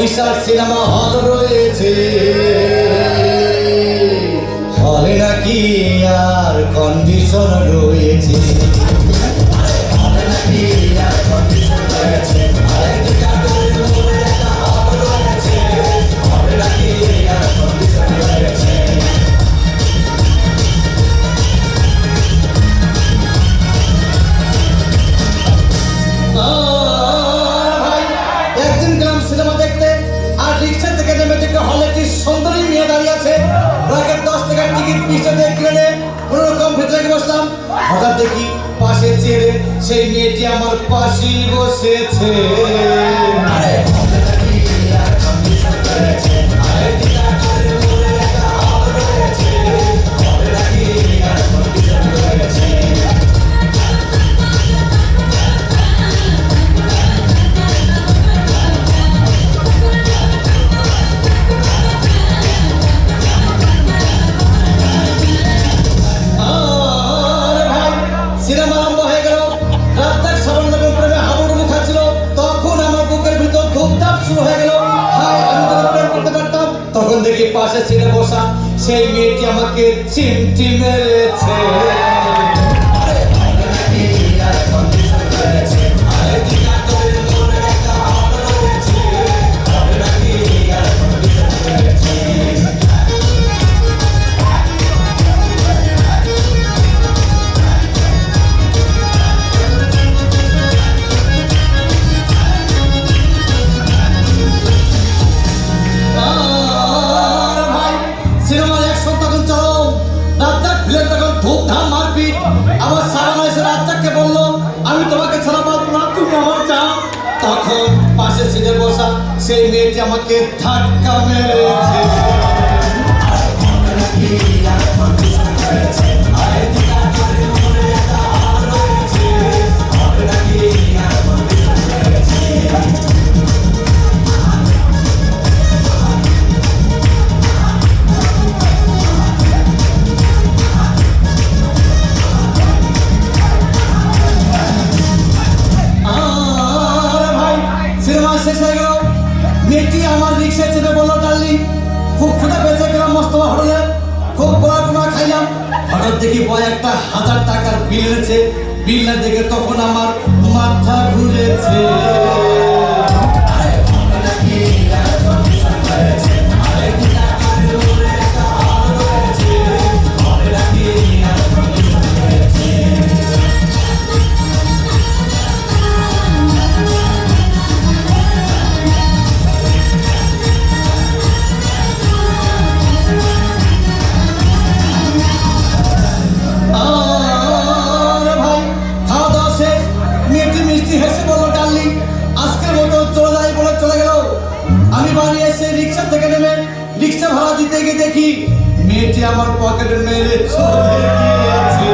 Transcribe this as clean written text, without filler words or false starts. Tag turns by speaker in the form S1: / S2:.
S1: বিশাল cinema hall রয়েছে, হলে নাকি আর কন্ডিশন রয়েছে, হলে নাকি আর কন্ডিশন রয়েছে, হলে নাকি আর কন্ডিশন রয়েছে। একদিন গেলাম সিনেমা দেখতে, আর রিক্সা থেকে নেমে দেখে হলে একটি সুন্দরী মেয়ে দাঁড়িয়ে আছে। প্রায় 10 টাকার টিকিট 20 টাকা কিনে কোনো রকম ভেতরে বসলাম। হঠাৎ দেখি পাশে চেয়ারে সেই মেয়েটি আমার পাশেই বসেছে। সিনেমা আরম্ভ হয়ে গেল। রাস্তার সামনে যখন প্রেমে হাবুডুবু খাচ্ছিল, তখন আমার বুকের ভিতর ধূপধাপ শুরু হয়ে গেল। হায়, আমি যদি প্রেম করতে পারতাম। তখন দেখি পাশে সিটে বসা সেই মেয়েটি আমাকে চিমটি মেরেছে। আমার সালাম এসে রাজ্জাককে বলল, আমি তোমাকে ছাড়া পারবো না, তুমি আমার চাও। তখন পাশে সিটে বসা সেই মেয়েটি আমাকে ধাক্কা মেরেছে। শেষ হয়ে গেল। মেয়েটি আমার রিক্সায় চেপে বললো, ডার্লিং, খুব ক্ষুধা পেয়েছে, গেলাম মস্তফা হোটেলে, খুব বড়া খাইলাম। হঠাৎ দেখি বয় একটা 1000 টাকার বিল এনেছে। বিল না দেখে তখন আমার মাথা ঘুরেছে। আমি বাড়ি এসে রিক্সা থেকে নেমে রিক্সা ভাড়া দিতে গিয়ে দেখি মেয়েটি আমার পকেটের মেরে চলে গিয়েছে।